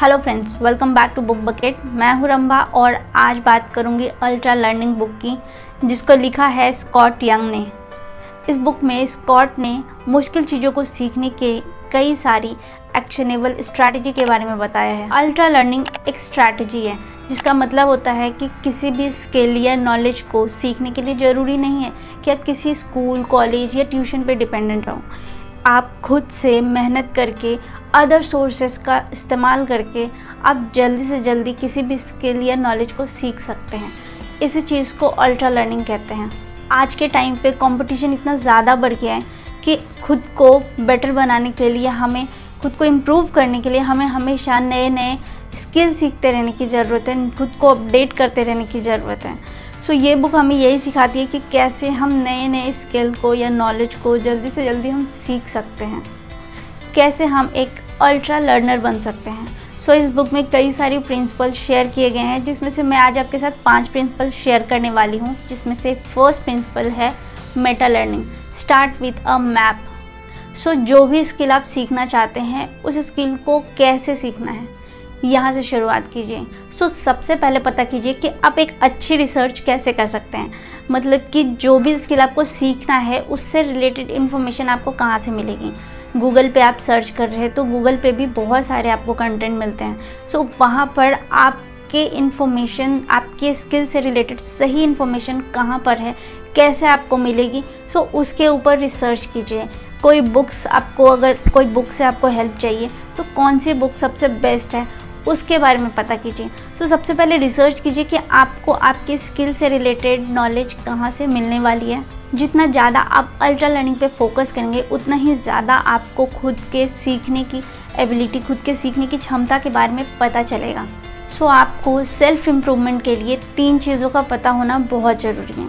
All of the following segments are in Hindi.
Hello friends, welcome back to book bucket. मैं हूं रंभा और आज बात करूंगी अल्ट्रा लर्निंग बुक की, जिसको लिखा है स्कॉट यंग ने। इस बुक में स्कॉट ने मुश्किल चीज़ों को सीखने के कई सारी एक्शनेबल स्ट्रैटेजी के बारे में बताया है। अल्ट्रा लर्निंग एक स्ट्रैटेजी है जिसका मतलब होता है कि किसी भी स्किल या नॉलेज को सीखने के लिए ज़रूरी नहीं है कि आप किसी स्कूल, कॉलेज या ट्यूशन पे डिपेंडेंट रहो। आप खुद से मेहनत करके, अदर सोर्सेस का इस्तेमाल करके आप जल्दी से जल्दी किसी भी स्किल या नॉलेज को सीख सकते हैं। इसी चीज़ को अल्ट्रा लर्निंग कहते हैं। आज के टाइम पे कंपटीशन इतना ज़्यादा बढ़ गया है कि खुद को बेटर बनाने के लिए, हमें खुद को इम्प्रूव करने के लिए हमें हमेशा नए नए स्किल सीखते रहने की ज़रूरत है, खुद को अपडेट करते रहने की ज़रूरत है। सो ये बुक हमें यही सिखाती है कि कैसे हम नए नए स्किल को या नॉलेज को जल्दी से जल्दी हम सीख सकते हैं, कैसे हम एक अल्ट्रा लर्नर बन सकते हैं। सो इस बुक में कई सारी प्रिंसिपल शेयर किए गए हैं, जिसमें से मैं आज आपके साथ 5 प्रिंसिपल शेयर करने वाली हूँ। जिसमें से फर्स्ट प्रिंसिपल है meta learning, start with a map. So जो भी स्किल आप सीखना चाहते हैं, उस स्किल को कैसे सीखना है, यहाँ से शुरुआत कीजिए। सो सबसे पहले पता कीजिए कि आप एक अच्छी रिसर्च कैसे कर सकते हैं। मतलब कि जो भी स्किल आपको सीखना है, उससे रिलेटेड इन्फॉर्मेशन आपको कहाँ से मिलेगी। गूगल पे आप सर्च कर रहे हैं तो गूगल पे भी बहुत सारे आपको कंटेंट मिलते हैं। सो वहाँ पर आपके इन्फॉर्मेशन, आपके स्किल से रिलेटेड सही इन्फॉर्मेशन कहाँ पर है, कैसे आपको मिलेगी, सो उसके ऊपर रिसर्च कीजिए। कोई बुक्स आपको, अगर कोई बुक से आपको हेल्प चाहिए तो कौन सी बुक सबसे बेस्ट है, उसके बारे में पता कीजिए। सो सबसे पहले रिसर्च कीजिए कि आपको आपके स्किल से रिलेटेड नॉलेज कहाँ से मिलने वाली है। जितना ज़्यादा आप अल्ट्रा लर्निंग पे फोकस करेंगे, उतना ही ज़्यादा आपको खुद के सीखने की एबिलिटी, खुद के सीखने की क्षमता के बारे में पता चलेगा। सो आपको सेल्फ इम्प्रूवमेंट के लिए 3 चीज़ों का पता होना बहुत ज़रूरी है,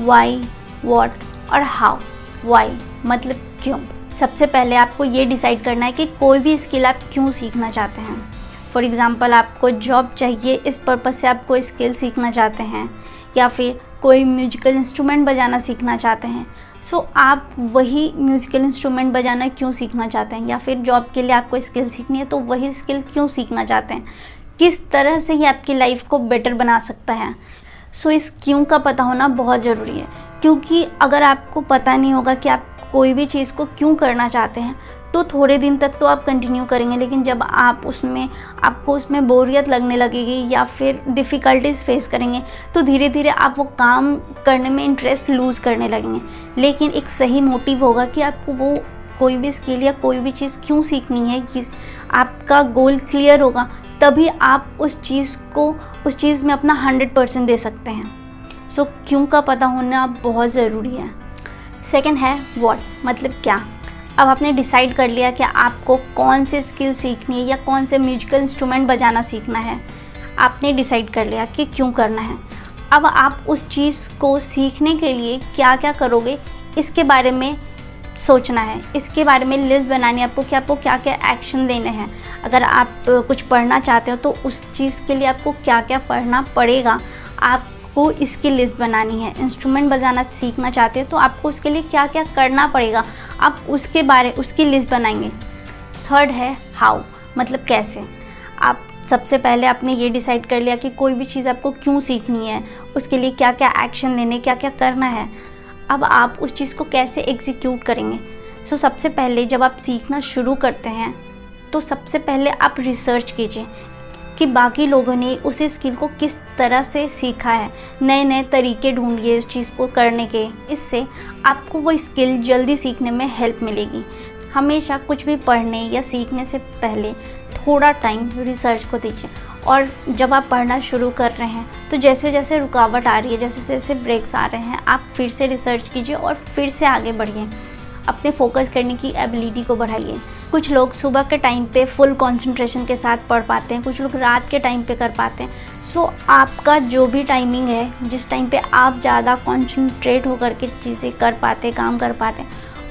वाई, व्हाट और हाउ। वाई मतलब क्यों। सबसे पहले आपको ये डिसाइड करना है कि कोई भी स्किल आप क्यों सीखना चाहते हैं। फॉर एग्ज़ाम्पल, आपको जॉब चाहिए, इस पर्पज़ से आप कोई स्किल सीखना चाहते हैं, या फिर कोई म्यूजिकल इंस्ट्रूमेंट बजाना सीखना चाहते हैं। सो आप वही म्यूजिकल इंस्ट्रूमेंट बजाना क्यों सीखना चाहते हैं, या फिर जॉब के लिए आपको स्किल सीखनी है तो वही स्किल क्यों सीखना चाहते हैं, किस तरह से ये आपकी लाइफ को बेटर बना सकता है। सो इस क्यों का पता होना बहुत ज़रूरी है, क्योंकि अगर आपको पता नहीं होगा कि आप कोई भी चीज़ को क्यों करना चाहते हैं तो थोड़े दिन तक तो आप कंटिन्यू करेंगे, लेकिन जब आपको उसमें बोरियत लगने लगेगी या फिर डिफ़िकल्टीज फेस करेंगे तो धीरे धीरे आप वो काम करने में इंटरेस्ट लूज़ करने लगेंगे। लेकिन एक सही मोटिव होगा कि आपको वो कोई भी स्किल या कोई भी चीज़ क्यों सीखनी है, कि आपका गोल क्लियर होगा, तभी आप उस चीज़ में अपना 100% दे सकते हैं। सो क्यों का पता होना बहुत ज़रूरी है। सेकंड है व्हाट, मतलब क्या। अब आपने डिसाइड कर लिया कि आपको कौन से स्किल सीखनी है या कौन से म्यूजिकल इंस्ट्रूमेंट बजाना सीखना है, आपने डिसाइड कर लिया कि क्यों करना है। अब आप उस चीज़ को सीखने के लिए क्या क्या करोगे, इसके बारे में सोचना है। इसके बारे में लिस्ट बनानी है आपको कि आपको क्या क्या एक्शन लेने हैं। अगर आप कुछ पढ़ना चाहते हो तो उस चीज़ के लिए आपको क्या क्या पढ़ना पड़ेगा, आपको इसकी लिस्ट बनानी है। इंस्ट्रूमेंट बजाना सीखना चाहते हो तो आपको उसके लिए क्या क्या करना पड़ेगा, आप उसकी लिस्ट बनाएंगे। थर्ड है हाउ, मतलब कैसे। आप सबसे पहले आपने ये डिसाइड कर लिया कि कोई भी चीज़ आपको क्यों सीखनी है, उसके लिए क्या क्या एक्शन लेने, क्या क्या करना है। अब आप उस चीज़ को कैसे एग्जीक्यूट करेंगे। सो सबसे पहले जब आप सीखना शुरू करते हैं तो सबसे पहले आप रिसर्च कीजिए कि बाकी लोगों ने उसी स्किल को किस तरह से सीखा है। नए नए तरीके ढूंढिए उस चीज़ को करने के। इससे आपको वो स्किल जल्दी सीखने में हेल्प मिलेगी। हमेशा कुछ भी पढ़ने या सीखने से पहले थोड़ा टाइम रिसर्च को दीजिए। और जब आप पढ़ना शुरू कर रहे हैं तो जैसे जैसे रुकावट आ रही है, जैसे जैसे ब्रेक्स आ रहे हैं, आप फिर से रिसर्च कीजिए और फिर से आगे बढ़िए। अपने फोकस करने की एबिलिटी को बढ़ाइए। कुछ लोग सुबह के टाइम पे फुल कंसंट्रेशन के साथ पढ़ पाते हैं, कुछ लोग रात के टाइम पे कर पाते हैं। सो आपका जो भी टाइमिंग है, जिस टाइम पे आप ज़्यादा कंसंट्रेट होकर के चीज़ें कर पाते, काम कर पाते हैं,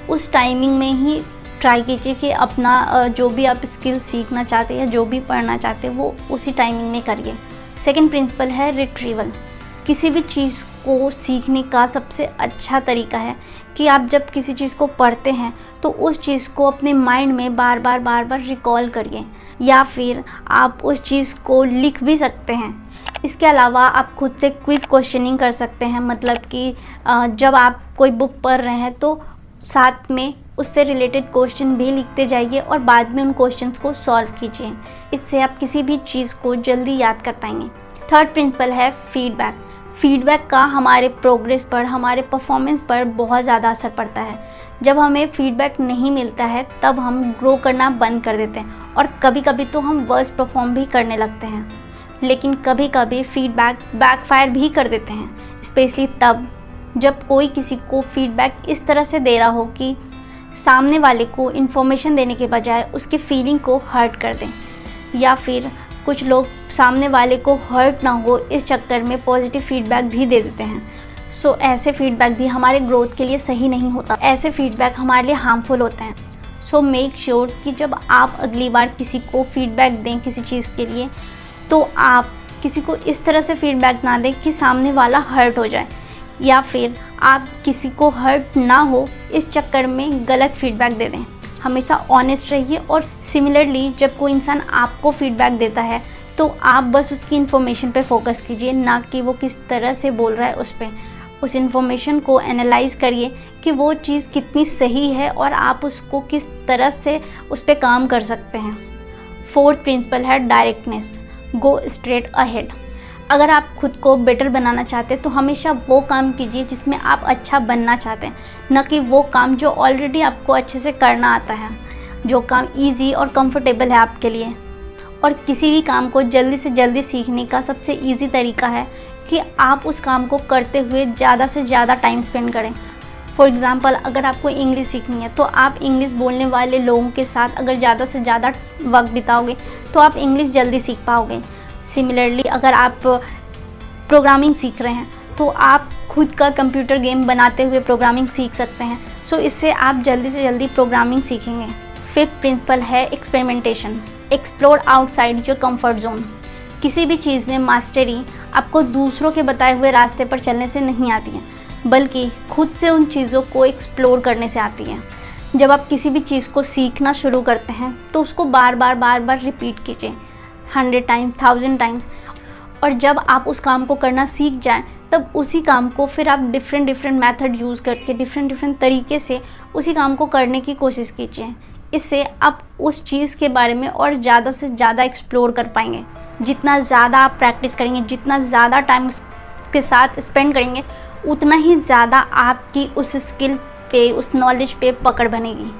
उस टाइमिंग में ही ट्राई कीजिए कि अपना जो भी आप स्किल सीखना चाहते हैं या जो भी पढ़ना चाहते हैं वो उसी टाइमिंग में करिए। सेकंड प्रिंसिपल है रिट्रीवल। किसी भी चीज़ को सीखने का सबसे अच्छा तरीका है कि आप जब किसी चीज़ को पढ़ते हैं तो उस चीज़ को अपने माइंड में बार बार रिकॉल करिए। या फिर आप उस चीज़ को लिख भी सकते हैं। इसके अलावा आप खुद से क्विज़ क्वेश्चनिंग कर सकते हैं, मतलब कि जब आप कोई बुक पढ़ रहे हैं तो साथ में उससे रिलेटेड क्वेश्चन भी लिखते जाइए और बाद में उन क्वेश्चंस को सॉल्व कीजिए। इससे आप किसी भी चीज़ को जल्दी याद कर पाएंगे। थर्ड प्रिंसिपल है फीडबैक। फीडबैक का हमारे प्रोग्रेस पर, हमारे परफॉर्मेंस पर बहुत ज़्यादा असर पड़ता है। जब हमें फीडबैक नहीं मिलता है तब हम ग्रो करना बंद कर देते हैं और कभी कभी तो हम वर्स परफॉर्म भी करने लगते हैं। लेकिन कभी कभी फीडबैक बैकफायर भी कर देते हैं, स्पेशली तब जब कोई किसी को फीडबैक इस तरह से दे रहा हो कि सामने वाले को इन्फॉर्मेशन देने के बजाय उसके फीलिंग को हर्ट कर दें, या फिर कुछ लोग सामने वाले को हर्ट ना हो इस चक्कर में पॉजिटिव फीडबैक भी दे देते हैं। सो ऐसे फीडबैक भी हमारे ग्रोथ के लिए सही नहीं होता, ऐसे फीडबैक हमारे लिए हार्मफुल होते हैं। सो मेक श्योर कि जब आप अगली बार किसी को फीडबैक दें किसी चीज़ के लिए तो आप किसी को इस तरह से फीडबैक ना दें कि सामने वाला हर्ट हो जाए, या फिर आप किसी को हर्ट ना हो इस चक्कर में गलत फीडबैक दे दें। हमेशा ऑनेस्ट रहिए। और सिमिलरली जब कोई इंसान आपको फीडबैक देता है तो आप बस उसकी इन्फॉर्मेशन पे फोकस कीजिए, ना कि वो किस तरह से बोल रहा है उस पर। उस इन्फॉर्मेशन को एनालाइज करिए कि वो चीज़ कितनी सही है और आप उसको किस तरह से उस पर काम कर सकते हैं। फोर्थ प्रिंसिपल है डायरेक्टनेस। Go straight ahead. अगर आप खुद को बेटर बनाना चाहते हैं तो हमेशा वो काम कीजिए जिसमें आप अच्छा बनना चाहते हैं, न कि वो काम जो ऑलरेडी आपको अच्छे से करना आता है, जो काम इजी और कंफर्टेबल है आपके लिए। और किसी भी काम को जल्दी से जल्दी सीखने का सबसे इजी तरीका है कि आप उस काम को करते हुए ज़्यादा से ज़्यादा टाइम स्पेंड करें। फॉर एग्ज़ाम्पल, अगर आपको इंग्लिश सीखनी है तो आप इंग्लिश बोलने वाले लोगों के साथ अगर ज़्यादा से ज़्यादा वक्त बिताओगे तो आप इंग्लिश जल्दी सीख पाओगे। सिमिलरली अगर आप प्रोग्रामिंग सीख रहे हैं तो आप खुद का कंप्यूटर गेम बनाते हुए प्रोग्रामिंग सीख सकते हैं। सो इससे आप जल्दी से जल्दी प्रोग्रामिंग सीखेंगे। फिफ्थ प्रिंसिपल है experimentation. Explore outside your comfort zone. किसी भी चीज़ में मास्टरी आपको दूसरों के बताए हुए रास्ते पर चलने से नहीं आती है, बल्कि खुद से उन चीज़ों को एक्सप्लोर करने से आती है। जब आप किसी भी चीज़ को सीखना शुरू करते हैं तो उसको बार बार रिपीट कीजिए, 100 टाइम्स, 1000 टाइम्स। और जब आप उस काम को करना सीख जाएं तब उसी काम को फिर आप डिफरेंट मेथड यूज़ करके डिफरेंट तरीके से उसी काम को करने की कोशिश कीजिए। इससे आप उस चीज़ के बारे में और ज़्यादा से ज़्यादा एक्सप्लोर कर पाएंगे। जितना ज़्यादा आप प्रैक्टिस करेंगे, जितना ज़्यादा टाइम उसके साथ स्पेंड करेंगे, उतना ही ज़्यादा आपकी उस स्किल पे, उस नॉलेज पे पकड़ बनेगी।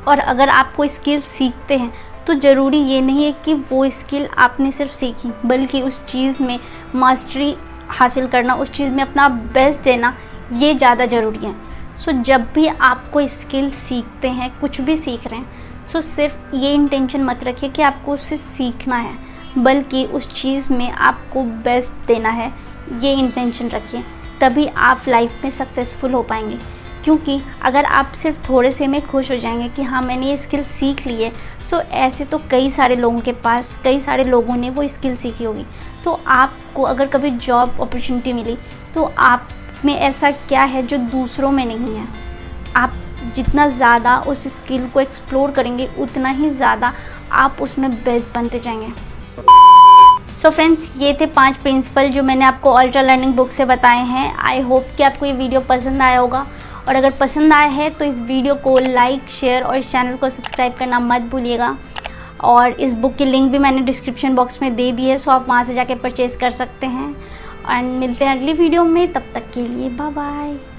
और अगर आप कोई स्किल सीखते हैं तो ज़रूरी ये नहीं है कि वो स्किल आपने सिर्फ सीखी, बल्कि उस चीज़ में मास्टरी हासिल करना, उस चीज़ में अपना बेस्ट देना, ये ज़्यादा ज़रूरी है। सो जब भी आप कोई स्किल सीखते हैं, कुछ भी सीख रहे हैं, सो सिर्फ ये इंटेंशन मत रखिए कि आपको उससे सीखना है, बल्कि उस चीज़ में आपको बेस्ट देना है, ये इंटेंशन रखिए। तभी आप लाइफ में सक्सेसफुल हो पाएंगे। क्योंकि अगर आप सिर्फ थोड़े से में खुश हो जाएंगे कि हाँ मैंने ये स्किल सीख ली है, सो ऐसे तो कई सारे लोगों के पास, कई सारे लोगों ने वो स्किल सीखी होगी। तो आपको अगर कभी जॉब अपॉर्चुनिटी मिली तो आप में ऐसा क्या है जो दूसरों में नहीं है। आप जितना ज़्यादा उस स्किल को एक्सप्लोर करेंगे उतना ही ज़्यादा आप उसमें बेस्ट बनते जाएंगे। सो फ्रेंड्स, ये थे 5 प्रिंसिपल जो मैंने आपको अल्ट्रा लर्निंग बुक से बताए हैं। आई होप कि आपको ये वीडियो पसंद आया होगा, और अगर पसंद आया है तो इस वीडियो को लाइक, शेयर और इस चैनल को सब्सक्राइब करना मत भूलिएगा। और इस बुक की लिंक भी मैंने डिस्क्रिप्शन बॉक्स में दे दी है, सो आप वहाँ से जाके परचेज़ कर सकते हैं। एंड मिलते हैं अगली वीडियो में, तब तक के लिए बाय बाय।